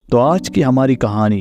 तो आज की हमारी कहानी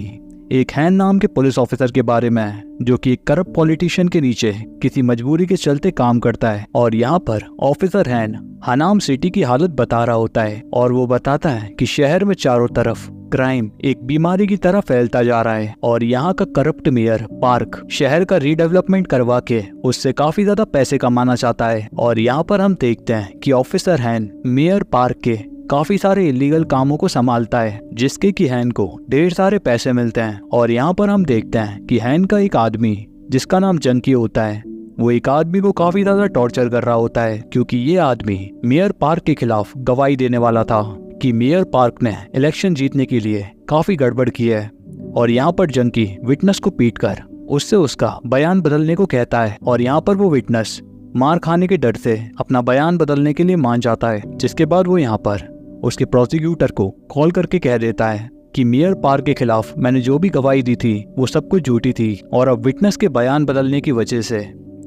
एक हैन नाम के पुलिस ऑफिसर के बारे में है, जो कि एक करप्ट पॉलिटिशियन के नीचे किसी मजबूरी के चलते काम करता है। और यहाँ पर ऑफिसर हैन हनाम सिटी की हालत बता रहा होता है और वो बताता है कि शहर में चारों तरफ क्राइम एक बीमारी की तरह फैलता जा रहा है और यहाँ का करप्ट मेयर पार्क शहर का रीडेवलपमेंट करवा के उससे काफी ज्यादा पैसे कमाना चाहता है। और यहाँ पर हम देखते हैं कि ऑफिसर हैन मेयर पार्क के काफी सारे इलीगल कामों को संभालता है, जिसके कि हैन को ढेर सारे पैसे मिलते हैं। और यहाँ पर हम देखते हैं कि हैन का एक आदमी जिसका नाम जंकी होता है, वो एक आदमी को काफी ज्यादा टॉर्चर कर रहा होता है, क्योंकि ये आदमी मेयर पार्क के खिलाफ गवाही देने वाला था कि मेयर पार्क ने इलेक्शन जीतने के लिए काफी गड़बड़ की है। और यहाँ पर जंकी विटनेस को पीटकर उससे उसका बयान बदलने को कहता है और यहाँ पर वो विटनेस मार खाने के डर से अपना बयान बदलने के लिए मान जाता है। जिसके बाद वो यहाँ पर उसके प्रोसिक्यूटर को कॉल करके कह देता है कि मेयर पार्क के खिलाफ मैंने जो भी गवाही दी थी वो सब कुछ झूठी थी और अब विटनेस के बयान बदलने की वजह से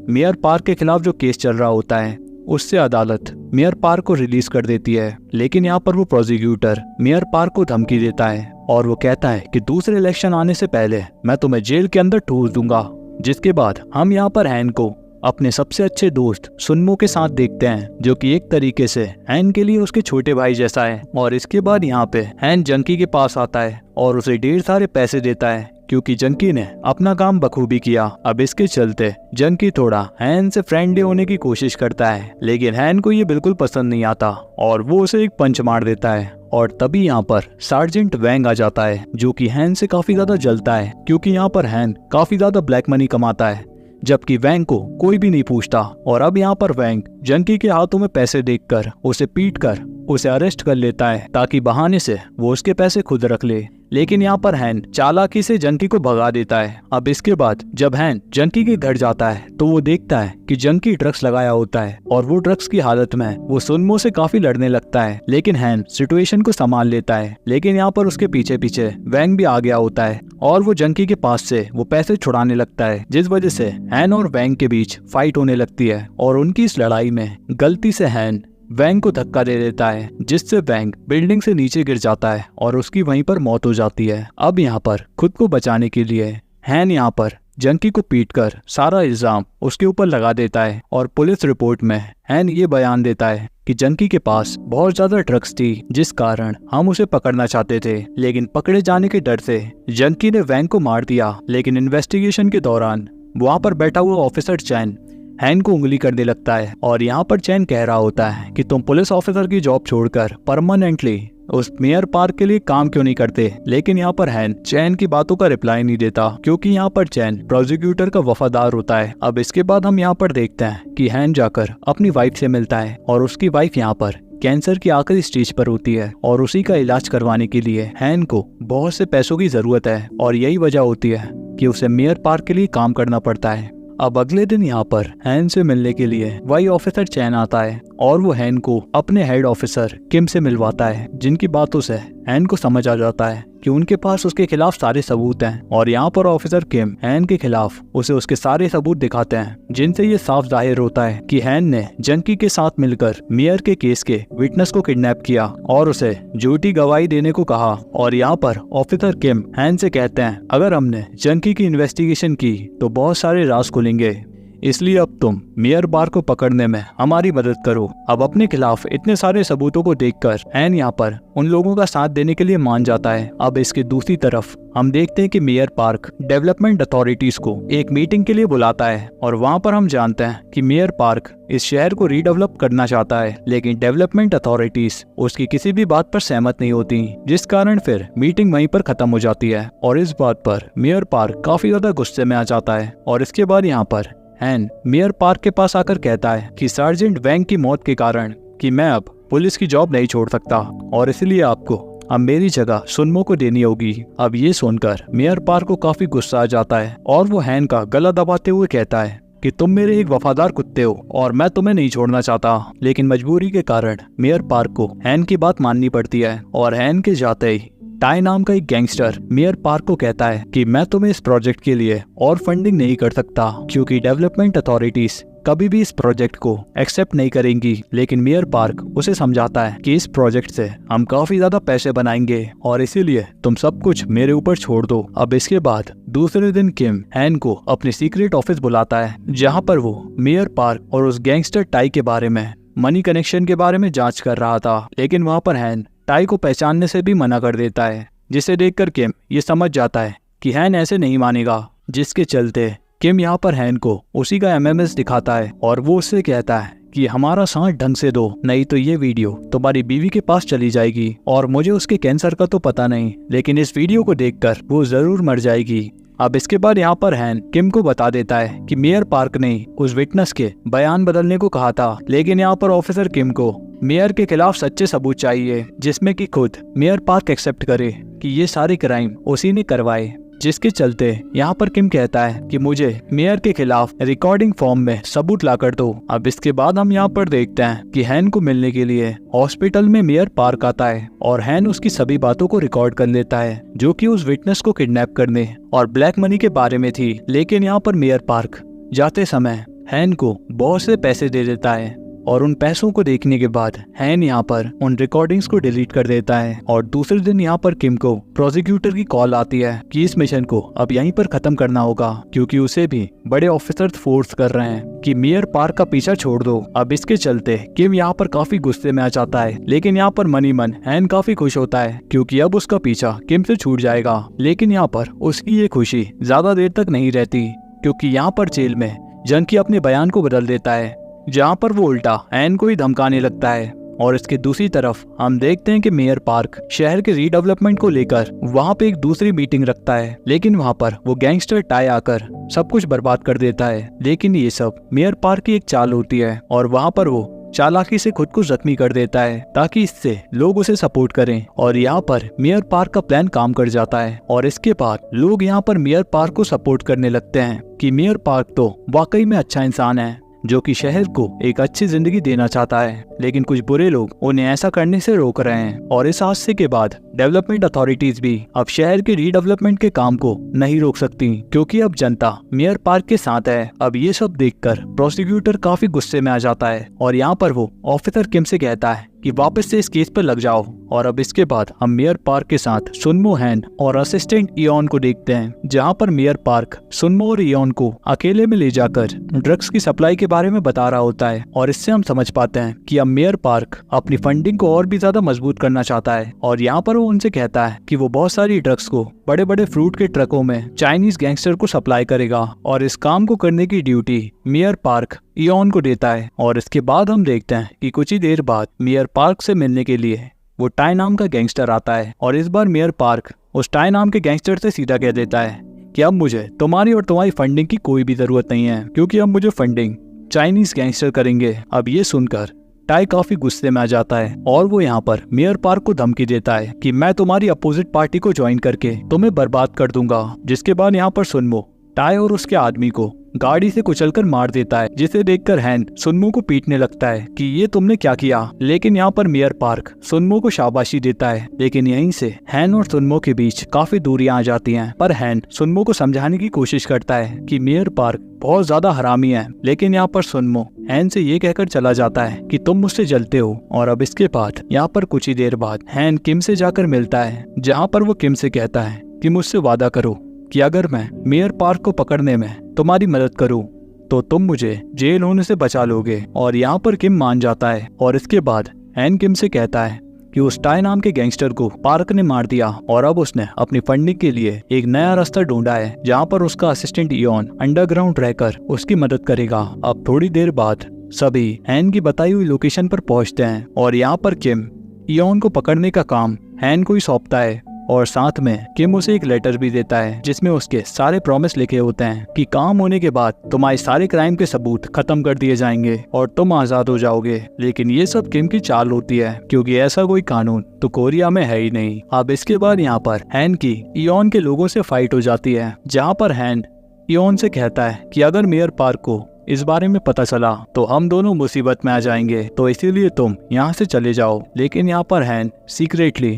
मेयर पार्क के खिलाफ जो केस चल रहा होता है उससे अदालत मेयर पार्क को रिलीज कर देती है। लेकिन यहाँ पर वो प्रोसिक्यूटर मेयर पार्क को धमकी देता है और वो कहता है कि दूसरे इलेक्शन आने से पहले मैं तुम्हें जेल के अंदर ठूस दूंगा। जिसके बाद हम यहाँ पर हैन को अपने सबसे अच्छे दोस्त सुनमो के साथ देखते हैं, जो कि एक तरीके से हैन के लिए उसके छोटे भाई जैसा है। और इसके बाद यहाँ पे हैन जंकी के पास आता है और उसे ढेर सारे पैसे देता है, क्योंकि जंकी ने अपना काम बखूबी किया। अब इसके चलते जंकी थोड़ा हैन से फ्रेंडली होने की कोशिश करता है, लेकिन हैन को ये बिल्कुल पसंद नहीं आता और वो उसे एक पंच मार देता है। और तभी यहाँ पर सार्जेंट वैंग आ जाता है, जो कि हैन से काफी ज्यादा जलता है, क्योंकि यहाँ पर हैन काफी ज्यादा ब्लैक मनी कमाता है, जबकि वैंग को कोई भी नहीं पूछता। और अब यहाँ पर वैंग जंकी के हाथों में पैसे देखकर उसे पीटकर उसे अरेस्ट कर लेता है, ताकि बहाने से वो उसके पैसे खुद रख ले। लेकिन यहाँ पर हैन चालाकी से जंकी को भगा देता है। अब इसके बाद जब हैन जंकी के घर जाता है तो वो देखता है कि जंकी ड्रग्स लगाया होता है और वो ड्रग्स की हालत में वो सुनमो से काफी लड़ने लगता है, लेकिन हैन सिचुएशन को संभाल लेता है। लेकिन यहाँ पर उसके पीछे पीछे वैंग भी आ गया होता है और वो जंकी के पास से वो पैसे छुड़ाने लगता है, जिस वजह से हैन और वैंग के बीच फाइट होने लगती है। और उनकी इस लड़ाई में गलती से हैन वैंग को धक्का दे देता है, जिससे वैंग बिल्डिंग से नीचे गिर जाता है और उसकी वहीं पर मौत हो जाती है। अब यहाँ पर खुद को बचाने के लिए हैन यहाँ पर जंकी को पीटकर सारा इल्जाम उसके ऊपर लगा देता है और पुलिस रिपोर्ट में हैन ये बयान देता है कि जंकी के पास बहुत ज्यादा ड्रग्स थी, जिस कारण हम उसे पकड़ना चाहते थे, लेकिन पकड़े जाने के डर से जंकी ने वैंग को मार दिया। लेकिन इन्वेस्टिगेशन के दौरान वहाँ पर बैठा हुआ ऑफिसर चैन हैन को उंगली करने लगता है और यहाँ पर चैन कह रहा होता है कि तुम पुलिस ऑफिसर की जॉब छोड़कर परमानेंटली उस मेयर पार्क के लिए काम क्यों नहीं करते। लेकिन यहाँ पर हैन चैन की बातों का रिप्लाई नहीं देता, क्योंकि यहाँ पर चैन प्रोसिक्यूटर का वफादार होता है। अब इसके बाद हम यहाँ पर देखते हैं कि हैन जाकर अपनी वाइफ से मिलता है और उसकी वाइफ यहाँ पर कैंसर की आखिरी स्टेज पर होती है और उसी का इलाज करवाने के लिए हैन को बहुत से पैसों की जरूरत है और यही वजह होती है कि उसे मेयर पार्क के लिए काम करना पड़ता है। अब अगले दिन यहाँ पर हैन से मिलने के लिए वही ऑफिसर चैन आता है और वो हैन को अपने हेड ऑफिसर किम से मिलवाता है, जिनकी बातों से हैन को समझ आ जाता है कि उनके पास उसके खिलाफ सारे सबूत हैं। और यहाँ पर ऑफिसर किम हैन के खिलाफ उसे उसके सारे सबूत दिखाते हैं, जिनसे ये साफ जाहिर होता है कि हैन ने जंकी के साथ मिलकर मेयर के केस के विटनेस को किडनैप किया और उसे झूठी गवाही देने को कहा। और यहाँ पर ऑफिसर किम हैन से कहते हैं, अगर हमने जंकी की इन्वेस्टिगेशन की तो बहुत सारे राज खुलेंगे, इसलिए अब तुम मेयर पार्क को पकड़ने में हमारी मदद करो। अब अपने खिलाफ इतने सारे सबूतों को देखकर हैन यहाँ पर उन लोगों का साथ देने के लिए मान जाता है। अब इसके दूसरी तरफ हम देखते हैं कि मेयर पार्क डेवलपमेंट अथॉरिटीज को एक मीटिंग के लिए बुलाता है और वहाँ पर हम जानते हैं कि मेयर पार्क इस शहर को रीडेवलप करना चाहता है, लेकिन डेवलपमेंट अथॉरिटीज उसकी किसी भी बात पर सहमत नहीं होती, जिस कारण फिर मीटिंग वहीं पर खत्म हो जाती है। और इस बात पर मेयर पार्क काफी ज्यादा गुस्से में आ जाता है और इसके बाद यहाँ पर हैन मेयर पार्क के पास आकर कहता है कि सार्जेंट वैंग की मौत के कारण कि मैं अब पुलिस की जॉब नहीं छोड़ सकता और इसलिए आपको अब मेरी जगह सुनमो को देनी होगी। अब ये सुनकर मेयर पार्क को काफी गुस्सा आ जाता है और वो हैन का गला दबाते हुए कहता है कि तुम मेरे एक वफादार कुत्ते हो और मैं तुम्हें नहीं छोड़ना चाहता। लेकिन मजबूरी के कारण मेयर पार्क को हैन की बात माननी पड़ती है और हैन के जाते ही टाई नाम का एक गैंगस्टर मेयर पार्क को कहता है कि मैं तुम्हें इस प्रोजेक्ट के लिए और फंडिंग नहीं कर सकता, क्योंकि डेवलपमेंट अथॉरिटीज कभी भी इस प्रोजेक्ट को एक्सेप्ट नहीं करेंगी, लेकिन मेयर पार्क उसे समझाता है कि इस प्रोजेक्ट से हम काफी ज्यादा पैसे बनाएंगे और इसीलिए तुम सब कुछ मेरे ऊपर छोड़ दो। अब इसके बाद दूसरे दिन किम हैन को अपने सीक्रेट ऑफिस बुलाता है, जहाँ पर वो मेयर पार्क और उस गैंगस्टर टाई के बारे में, मनी कनेक्शन के बारे में जांच कर रहा था। लेकिन वहाँ पर हैन टाई को पहचानने से भी मना कर देता है, जिसे देखकर किम ये समझ जाता है कि हैन ऐसे नहीं मानेगा, जिसके चलते किम यहाँ पर हैन को उसी का एमएमएस दिखाता है और वो उससे कहता है कि हमारा सांस ढंग से दो, नहीं तो ये वीडियो तुम्हारी बीवी के पास चली जाएगी और मुझे उसके कैंसर का तो पता नहीं, लेकिन इस वीडियो को देखकर वो जरूर मर जाएगी। अब इसके बाद यहाँ पर हैन किम को बता देता है कि मेयर पार्क ने उस विटनेस के बयान बदलने को कहा था, लेकिन यहाँ पर ऑफिसर किम को मेयर के खिलाफ सच्चे सबूत चाहिए, जिसमें कि खुद मेयर पार्क एक्सेप्ट करे कि ये सारे क्राइम उसी ने करवाए। जिसके चलते यहाँ पर किम कहता है कि मुझे मेयर के खिलाफ रिकॉर्डिंग फॉर्म में सबूत ला कर दो। अब इसके बाद हम यहाँ पर देखते हैं कि हैन को मिलने के लिए हॉस्पिटल में मेयर पार्क आता है और हैन उसकी सभी बातों को रिकॉर्ड कर लेता है, जो कि उस विटनेस को किडनैप करने और ब्लैक मनी के बारे में थी। लेकिन यहाँ पर मेयर पार्क जाते समय हैन को बहुत से पैसे दे देता है और उन पैसों को देखने के बाद हैन यहाँ पर उन रिकॉर्डिंग्स को डिलीट कर देता है। और दूसरे दिन यहाँ पर किम को प्रोसिक्यूटर की कॉल आती है कि इस मिशन को अब यहीं पर खत्म करना होगा, क्योंकि उसे भी बड़े ऑफिसर फोर्स कर रहे हैं कि मेयर पार्क का पीछा छोड़ दो। अब इसके चलते किम यहाँ पर काफी गुस्से में आ जाता है, लेकिन यहाँ पर मनी मन हैन काफी खुश होता है क्योंकि अब उसका पीछा किम से छूट जाएगा। लेकिन यहाँ पर उसकी ये खुशी ज्यादा देर तक नहीं रहती, क्योंकि यहाँ पर जेल में जंकी अपने बयान को बदल देता है, जहाँ पर वो उल्टा हैन को ही धमकाने लगता है। और इसके दूसरी तरफ हम देखते हैं कि मेयर पार्क शहर के रीडेवलपमेंट को लेकर वहाँ पे एक दूसरी मीटिंग रखता है, लेकिन वहाँ पर वो गैंगस्टर टाई आकर सब कुछ बर्बाद कर देता है। लेकिन ये सब मेयर पार्क की एक चाल होती है और वहाँ पर वो चालाकी से खुद को जख्मी कर देता है ताकि इससे लोग उसे सपोर्ट करें। और यहाँ पर मेयर पार्क का प्लान काम कर जाता है और इसके बाद लोग यहाँ पर मेयर पार्क को सपोर्ट करने लगते हैं कि मेयर पार्क तो वाकई में अच्छा इंसान है, जो कि शहर को एक अच्छी जिंदगी देना चाहता है। लेकिन कुछ बुरे लोग उन्हें ऐसा करने से रोक रहे हैं और इस हादसे के बाद डेवलपमेंट अथॉरिटीज भी अब शहर के रीडेवलपमेंट के काम को नहीं रोक सकती, क्योंकि अब जनता मेयर पार्क के साथ है। अब ये सब देखकर प्रोसिक्यूटर काफी गुस्से में आ जाता है और यहाँ पर वो ऑफिसर किम से कहता है कि वापस से इस केस पर लग जाओ। और अब इसके बाद हम मेयर पार्क के साथ सुनमो हैन और असिस्टेंट इयोन को देखते हैं, जहाँ पर मेयर पार्क सुनमो और इयोन को अकेले में ले जाकर ड्रग्स की सप्लाई के बारे में बता रहा होता है। और इससे हम समझ पाते हैं कि अब मेयर पार्क अपनी फंडिंग को और भी ज्यादा मजबूत करना चाहता है। और यहाँ पर वो उनसे कहता है कि वो बहुत सारी ड्रग्स को बड़े बड़े फ्रूट के ट्रकों में चाइनीज गैंगस्टर को सप्लाई करेगा और इस काम को करने की ड्यूटी मेयर पार्क इयोन को देता है। और इसके बाद हम देखते हैं कि कुछ ही देर बाद मेयर पार्क से मिलने के लिए वो टाई नाम का गैंगस्टर आता है और इस बार मेयर पार्क उस टाई नाम के गैंगस्टर से सीधा कह देता है कि अब मुझे तुम्हारी और तुम्हारी फंडिंग की कोई भी जरूरत नहीं है, क्योंकि अब मुझे फंडिंग चाइनीज गैंगस्टर करेंगे। अब ये सुनकर टाई काफी गुस्से में आ जाता है और वो यहाँ पर मेयर पार्क को धमकी देता है कि मैं तुम्हारी अपोजिट पार्टी को ज्वाइन करके तुम्हें बर्बाद कर दूंगा। जिसके बाद यहाँ पर सुनमो टाई और उसके आदमी को गाड़ी से कुचलकर मार देता है, जिसे देखकर हैन सुनमो को पीटने लगता है कि ये तुमने क्या किया। लेकिन यहाँ पर मेयर पार्क सुनमो को शाबाशी देता है, लेकिन यहीं से हैन और सुनमो के बीच काफी दूरियां आ जाती हैं। पर हैन सुनमो को समझाने की कोशिश करता है कि मेयर पार्क बहुत ज्यादा हरामी है, लेकिन यहाँ पर सुनमो हैन से ये कहकर चला जाता है कि तुम मुझसे जलते हो। और अब इसके बाद यहाँ पर कुछ ही देर बाद हैन किम से जाकर मिलता है, जहाँ पर वो किम से कहता है कि मुझसे वादा करो कि अगर मैं मेयर पार्क को पकड़ने में तुम्हारी मदद करूं तो तुम मुझे जेल होने से बचा लोगे। और यहाँ पर किम मान जाता है और इसके बाद हैन किम से कहता है कि उस टाई नाम के गैंगस्टर को पार्क ने मार दिया और अब उसने अपनी फंडिंग के लिए एक नया रास्ता ढूंढा है, जहाँ पर उसका असिस्टेंट इयोन अंडरग्राउंड रहकर उसकी मदद करेगा। अब थोड़ी देर बाद सभी हैन की बताई हुई लोकेशन पर पहुंचते हैं और यहाँ पर किम इयोन को पकड़ने का काम हैन को ही सौंपता है और साथ में किम उसे एक लेटर भी देता है जिसमें उसके सारे प्रॉमिस लिखे होते हैं कि काम होने के बाद तुम्हारे सारे क्राइम के सबूत खत्म कर दिए जाएंगे और तुम आजाद हो जाओगे। लेकिन ये सब किम की चाल होती है, क्योंकि ऐसा कोई कानून तो कोरिया में है ही नहीं। अब इसके बाद यहाँ पर हैन की इयोन के लोगों से फाइट हो जाती है, जहाँ पर हैन इयोन से कहता है कि अगर मेयर पार्क को इस बारे में पता चला तो हम दोनों मुसीबत में आ जाएंगे, तो इसीलिए तुम यहाँ से चले जाओ। लेकिन यहाँ पर हैन सीक्रेटली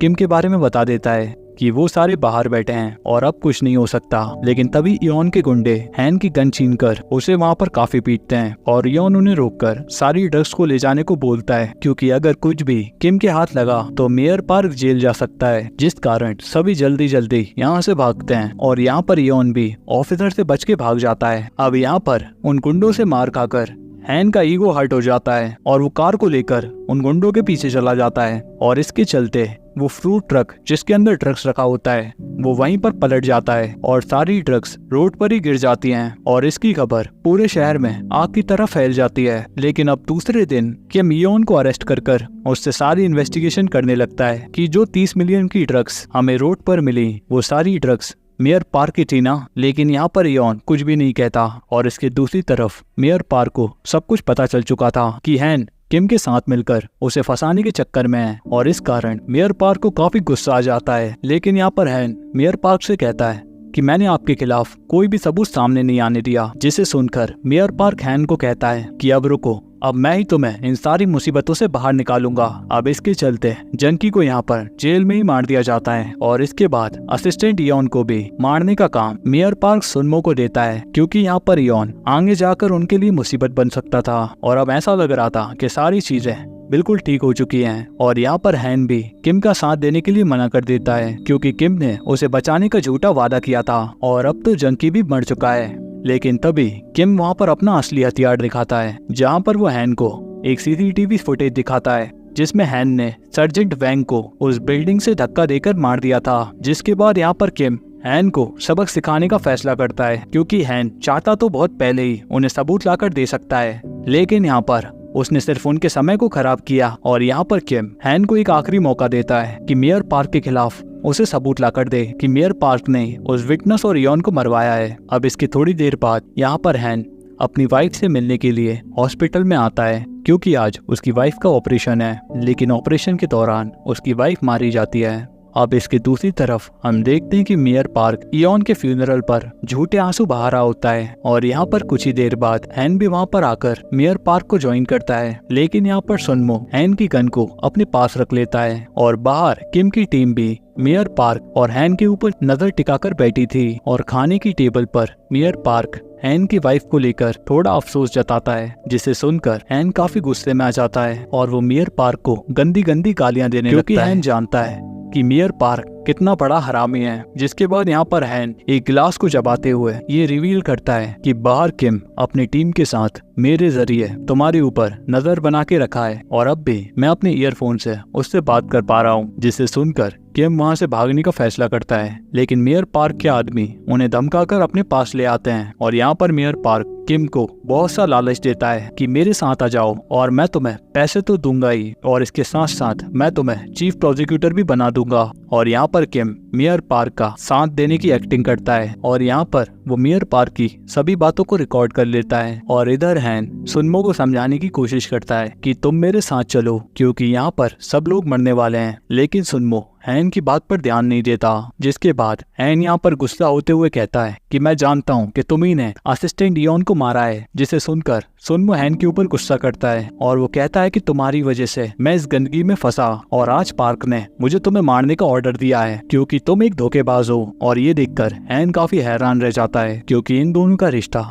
किम के बारे में बता देता है कि वो सारे बाहर बैठे हैं और अब कुछ नहीं हो सकता। लेकिन तभी इयोन के गुंडे हैन की गन छीनकर उसे वहाँ पर काफी पीटते हैं और इयोन उन्हें रोककर सारी ड्रग्स को ले जाने को बोलता है, क्योंकि अगर कुछ भी किम के हाथ लगा तो मेयर पार्क जेल जा सकता है, जिस कारण सभी जल्दी जल्दी यहाँ से भागते हैं और यहाँ पर इयोन भी ऑफिसर से बच के भाग जाता है। अब यहाँ पर उन गुंडों से मार खाकर हैन का ईगो हर्ट हो जाता है और वो कार को लेकर उन गुंडों के पीछे चला जाता है और इसके चलते वो फ्रूट ट्रक जिसके अंदर ड्रग्स रखा होता है वो वहीं पर पलट जाता है और सारी ड्रग्स रोड पर ही गिर जाती हैं और इसकी खबर पूरे शहर में आग की तरह फैल जाती है। लेकिन अब दूसरे दिन किम इयोन को अरेस्ट कर उससे सारी इन्वेस्टिगेशन करने लगता है कि जो 30 मिलियन की ड्रग्स हमें रोड पर मिली वो सारी ड्रग्स मेयर पार्क की थी ना। लेकिन यहाँ पर इयोन कुछ भी नहीं कहता और इसके दूसरी तरफ मेयर पार्क को सब कुछ पता चल चुका था कि हैन किम के साथ मिलकर उसे फंसाने के चक्कर में है और इस कारण मेयर पार्क को काफी गुस्सा आ जाता है। लेकिन यहाँ पर हैन मेयर पार्क से कहता है कि मैंने आपके खिलाफ कोई भी सबूत सामने नहीं आने दिया, जिसे सुनकर मेयर पार्क हैन को कहता है कि अब रुको, अब मैं ही तुम्हें इन सारी मुसीबतों से बाहर निकालूंगा। अब इसके चलते जंकी को यहाँ पर जेल में ही मार दिया जाता है और इसके बाद असिस्टेंट इयोन को भी मारने का काम मेयर पार्क सुनमो को देता है, क्योंकि यहाँ पर इयोन आगे जाकर उनके लिए मुसीबत बन सकता था। और अब ऐसा लग रहा था कि सारी चीजें बिल्कुल ठीक हो चुकी हैं और यहाँ पर हैन भी किम का साथ देने के लिए मना कर देता है, क्योंकि किम ने उसे बचाने का झूठा वादा किया था और अब तो जंकी भी मर चुका है। लेकिन तभी किम वहाँ पर अपना असली हथियार दिखाता है, जहाँ पर वो हैन को एक सीसीटीवी फुटेज दिखाता है जिसमें हैन ने सर्जेंट वैंग को उस बिल्डिंग से धक्का देकर मार दिया था। जिसके बाद यहाँ पर किम हैन को सबक सिखाने का फैसला करता है, क्योंकि हैन चाहता तो बहुत पहले ही उन्हें सबूत लाकर दे सकता है, लेकिन यहाँ पर उसने सिर्फ उनके समय को खराब किया। और यहाँ पर किम हैन को एक आखिरी मौका देता है कि मेयर पार्क के खिलाफ उसे सबूत लाकर दे कि मेयर पार्क ने उस विटनेस और इयोन को मरवाया है। अब इसकी थोड़ी देर बाद यहाँ पर हैन अपनी वाइफ से मिलने के लिए हॉस्पिटल में आता है, क्योंकि आज उसकी वाइफ का ऑपरेशन है। लेकिन ऑपरेशन के दौरान उसकी वाइफ मारी जाती है। अब इसकी दूसरी तरफ हम देखते हैं कि मेयर पार्क इयोन के फ्यूनरल पर झूठे आंसू बहा रहा होता है और यहाँ पर कुछ ही देर बाद हैन भी वहाँ पर आकर मेयर पार्क को ज्वाइन करता है। लेकिन यहाँ पर सुनमो हैन की गन को अपने पास रख लेता है और बाहर किम की टीम भी मेयर पार्क और हैन के ऊपर नजर टिकाकर बैठी थी और खाने की टेबल पर मेयर पार्क हैन की वाइफ को लेकर थोड़ा अफसोस जताता है, जिसे सुनकर हैन काफी गुस्से में आ जाता है और वो मेयर पार्क को गंदी गंदी गालियां देने लगता है, क्योंकि हैन जानता है कि मेयर पार्क कितना बड़ा हरामी है। जिसके बाद यहाँ पर हैन एक गिलास को चबाते हुए ये रिवील करता है कि बाहर किम अपनी टीम के साथ मेरे जरिए तुम्हारे ऊपर नजर बना के रखा है और अब भी मैं अपने ईयरफोन से उससे बात कर पा रहा हूँ। जिसे सुनकर किम वहाँ से भागने का फैसला करता है, लेकिन मेयर पार्क के आदमी उन्हें धमकाकर अपने पास ले आते हैं और यहाँ पर मेयर पार्क किम को बहुत सा लालच देता है कि मेरे साथ आ जाओ और मैं तुम्हें पैसे तो दूंगा ही और इसके साथ साथ मैं तुम्हें चीफ प्रोसिक्यूटर भी बना दूंगा। और यहाँ पर किम मेयर पार्क का साथ देने की एक्टिंग करता है और यहाँ पर वो मेयर पार्क की सभी बातों को रिकॉर्ड कर लेता है। और इधर हैन सुनमो को समझाने की कोशिश करता है कि तुम मेरे साथ चलो, क्योंकि यहाँ पर सब लोग मरने वाले हैं। लेकिन सुनमो हैन की बात पर ध्यान नहीं देता। जिसके बाद हैन यहाँ पर गुस्सा होते हुए कहता है कि मैं जानता हूँ कि तुम ही ने असिस्टेंट इयोन को मारा है। जिसे सुनकर सुनमो हैन के ऊपर गुस्सा करता है और वो कहता है कि तुम्हारी वजह से मैं इस गंदगी में फंसा और आज पार्क ने मुझे तुम्हें मारने का ऑर्डर दिया है, क्योंकि तुम एक धोखेबाज हो। और ये देखकर हैन काफी हैरान रह जाता है, क्योंकि इन दोनों का रिश्ता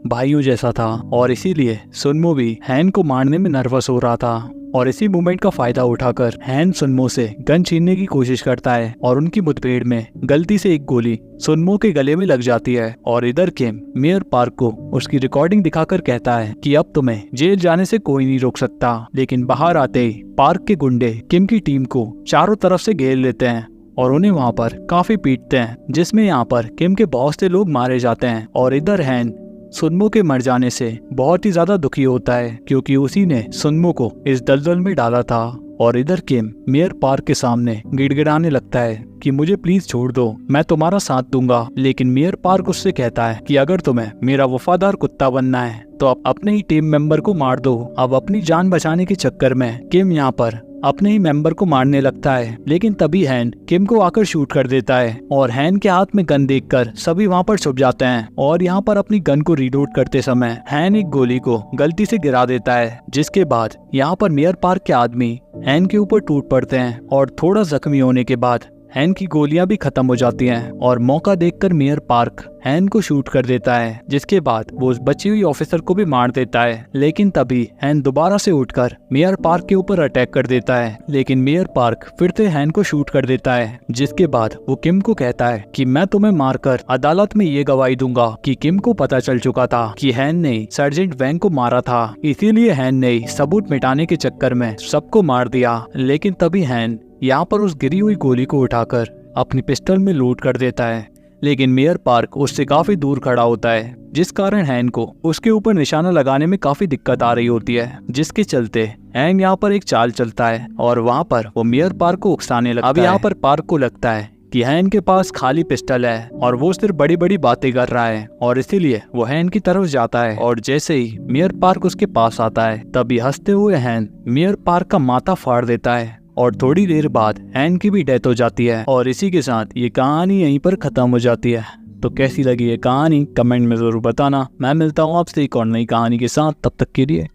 भाइयों जैसा था और इसीलिए सुनमो भी हैन को मारने में नर्वस हो रहा था। और इसी मोमेंट का फायदा उठाकर हैन सुनमो से गन छीनने की कोशिश करता है और उनकी मुठभेड़ में गलती से एक गोली सुनमो के गले में लग जाती है। और इधर किम मेयर पार्क को उसकी रिकॉर्डिंग दिखाकर कहता है कि अब तुम्हें जेल जाने से कोई नहीं रोक सकता। लेकिन बाहर आते ही पार्क के गुंडे किम की टीम को चारों तरफ से घेर लेते हैं और उन्हें वहाँ पर काफी पीटते हैं, जिसमें यहाँ पर किम के बहुत से लोग मारे जाते हैं। और इधर हैन सुनमो के मर जाने से बहुत ही ज्यादा दुखी होता है, क्योंकि उसी ने सुनमो को इस दलदल में डाला था। और इधर किम मेयर पार्क के सामने गिड़गिड़ाने लगता है कि मुझे प्लीज छोड़ दो, मैं तुम्हारा साथ दूंगा। लेकिन मेयर पार्क उससे कहता है कि अगर तुम्हें मेरा वफादार कुत्ता बनना है तो अब अपने ही टीम मेंबर को मार दो। अब अपनी जान बचाने के चक्कर में किम यहाँ पर अपने ही मेंबर को मारने लगता है, लेकिन तभी हैन किम को आकर शूट कर देता है और हैन के हाथ में गन देखकर सभी वहाँ पर छुप जाते हैं। और यहाँ पर अपनी गन को रीलोड करते समय हैन एक गोली को गलती से गिरा देता है, जिसके बाद यहाँ पर मेयर पार्क के आदमी हैन के ऊपर टूट पड़ते हैं और थोड़ा जख्मी होने के बाद हैन की गोलियां भी खत्म हो जाती हैं और मौका देखकर मेयर पार्क हैन को शूट कर देता है, जिसके बाद वो उस बची हुई ऑफिसर को भी मार देता है। लेकिन तभी हैन दोबारा से उठकर मेयर पार्क के ऊपर अटैक कर देता है, लेकिन मेयर पार्क फिर से हैन को शूट कर देता है, जिसके बाद वो किम को कहता है कि मैं तुम्हें मारकर अदालत में ये गवाही दूंगा कि किम को पता चल चुका था कि हैन ने सर्जेंट वैंग को मारा था, इसीलिए हैन ने सबूत मिटाने के चक्कर में सबको मार दिया। लेकिन तभी हैन यहाँ पर उस गिरी हुई गोली को उठाकर अपनी पिस्टल में लोड कर देता है, लेकिन मेयर पार्क उससे काफी दूर खड़ा होता है, जिस कारण हैन को उसके ऊपर निशाना लगाने में काफी दिक्कत आ रही होती है, जिसके चलते हैन यहाँ पर एक चाल चलता है और वहाँ पर वो मेयर पार्क को उकसाने लगता है। अब यहाँ पर पार्क को लगता है कि हैन के पास खाली पिस्टल है और वो सिर्फ बड़ी बड़ी बातें कर रहा है, और इसीलिए वो हैन की तरफ जाता है। और जैसे ही मेयर पार्क उसके पास आता है, तभी हंसते हुए हैन मेयर पार्क का माथा फाड़ देता है और थोड़ी देर बाद हैन की भी डेथ हो जाती है। और इसी के साथ ये कहानी यहीं पर खत्म हो जाती है। तो कैसी लगी ये कहानी कमेंट में जरूर बताना। मैं मिलता हूँ आपसे एक और नई कहानी के साथ, तब तक के लिए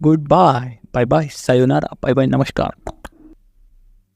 गुड बाय, बाय बाय, सायोनारा, बाय बाय, नमस्कार।